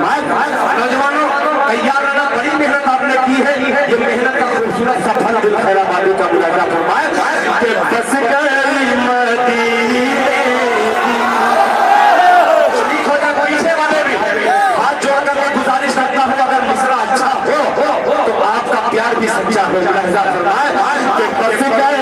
फरमाए। नौजवानों तैयार रहना, बड़ी मेहनत आपने की है, ये मेहनत का खूबसूरत सा फल दिल खैराबादी का मुलाजा फरमाए कि बस गई मदीने। पीछे वाले भी हाथ जोड़कर मैं गुजारिश करता हूँ, अगर मसला अच्छा हो तो आपका प्यार भी सच्चा हो। मुलाजा फरमाए कि बस गई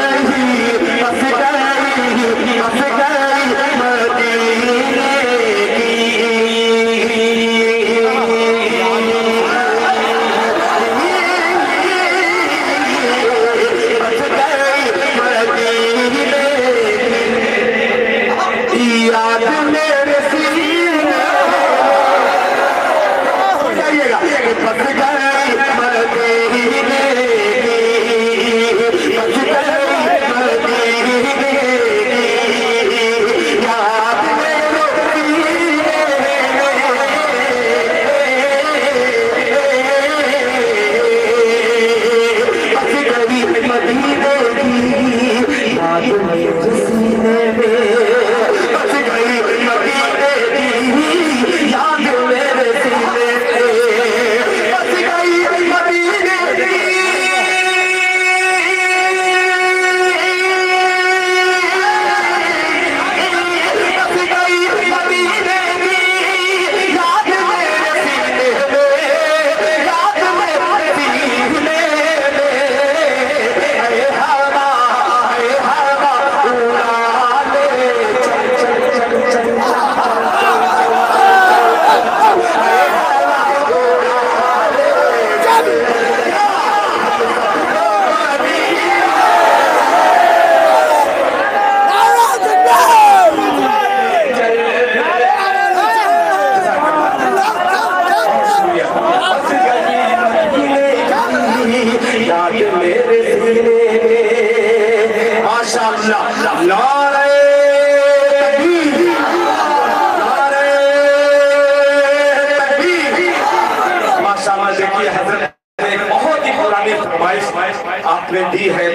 आपने दी है।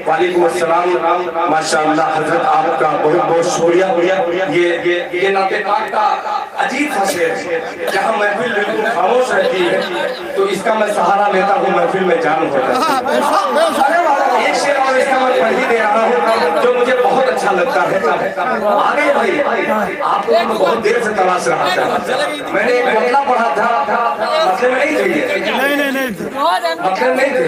वालेकुम अस्सलाम। माशाअल्लाह हजरत आपका बहुत बहुत शुक्रिया। ये नातेदार का अजीब सा शेर है, जहाँ महफिल बिल्कुल खामोश रहती है तो इसका मैं सहारा लेता हूँ, महफिल में जान हो जाती है। एक शेर और इसका मैं पढ़ ही दे रहा हूँ जो मुझे बहुत अच्छा लगता है। आगे भाई आपको मैं बहुत देर से तलाश रहा था, मैंने एक मतलब पढ़ा था, मतलब नहीं चाहिए, मतलब नहीं थे।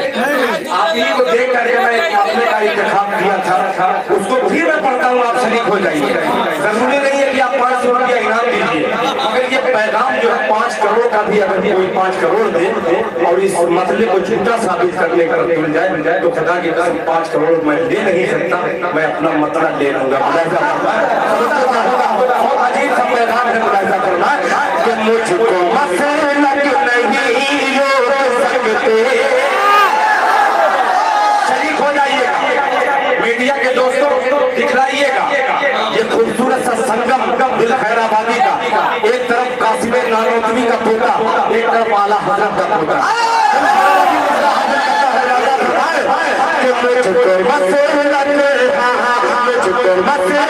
आप ही को देख करके मैं अपने का इंतखाब किया था, उसको फिर मैं पढ़ता हूँ, आप शरीक हो जाइए। जरूरी नहीं है कि आप 500 रुपया इनाम दीजिए, मगर ये पैगाम जो है 5 करोड़ का भी अगर कोई 5 करोड़ दे और इस मसले को झूठा साबित करने का मिल जाए तो खुदा की कसम 5 करोड़ मैं दे नहीं सकता, मैं अपना मतलब ले लूंगा। बहुत अजीब सा पैगाम है मुलाहिजा करना कि मुझको मसला नहीं रोक सकते। शरीक हो जाइएगा, मीडिया के दोस्तों दिखलाइएगा ये खूबसूरत सा संगम दिल खैराबादी का। एक तरफ कासिम नानोतवी का पोता, एक तरफ आला हजरत का पोता। मुझको मसला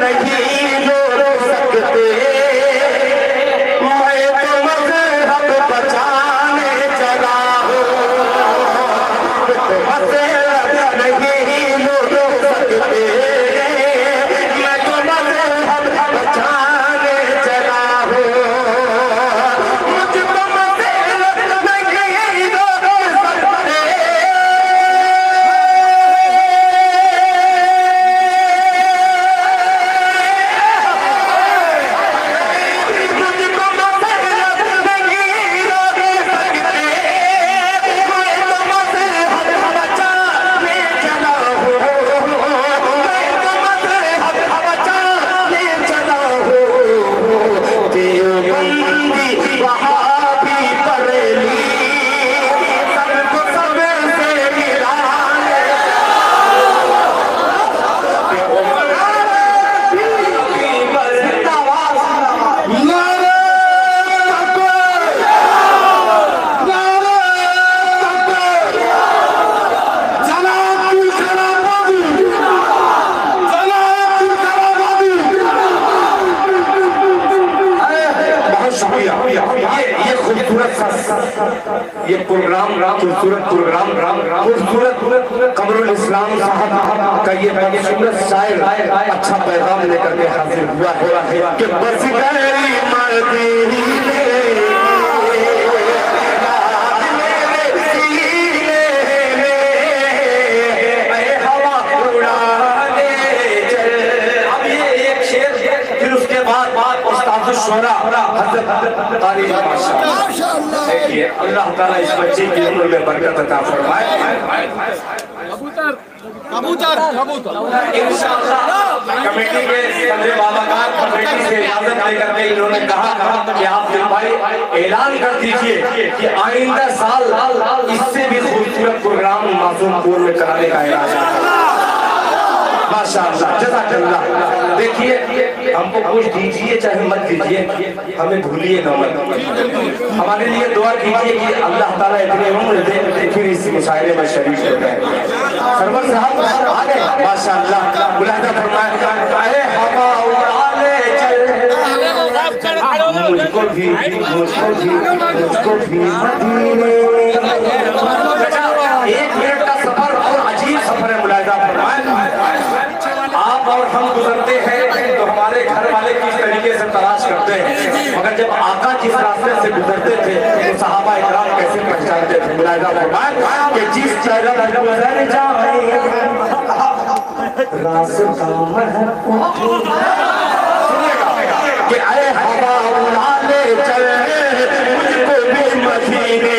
नहीं रोक सकते, मैं तो मज़हब बचाने चला हूँ। मसला नहीं रोक सकते, मैं तो मज़हब बचाने चला हूँ। मुझको मसला नहीं रोक सकते। ये खूबसूरत ये प्रोग्राम खूबसूरत कमरुल इस्लाम साहब का ये खूबसूरत शायर अच्छा पैगाम लेकर के हाजिर हुआ है कि बस गई मर्दी देखिए अल्लाह ताला इस बच्चे की उम्र में बरकत अता फरमाए। इंशाअल्लाह कमेटी के संजय बाबा कमेटी से इजाजत लेकर के इन्होंने कहा कि आप भाई ऐलान कर दीजिए कि आइंदा साल इससे भी खूबसूरत प्रोग्राम मासूमपुर में कराने का इरादा है। माशाअल्लाह जज़ाकल्लाह। देखिए हमको कुछ दीजिए चाहे मत दीजिए, हमें भूलिएगा मत, हमारे लिए दुआ कीजिए कि अल्लाह ताला इतने उम्र दे फिर इस मुशायरे में शरीक हो जाए। सरवर साहब आ गए माशाअल्लाह, बुलादा फरमाए हवा उड़ाने चल मुझको भी मदीने। एक मिनट का सफर और अजीब सफर है, मुलाहिजा फरमाए। आप और हम गुजरते हैं तो हमारे घर वाले किस तरीके से तलाश करते हैं, मगर जब आका जिस रास्ते से गुजरते थे तो सहाबा इकराम कैसे पहचानते थे। मुलाहिजा फरमाए कि जिस जगह गुजर जाए रास्ता कि आए हवा उड़ा ले चले मुझको भी मदीने।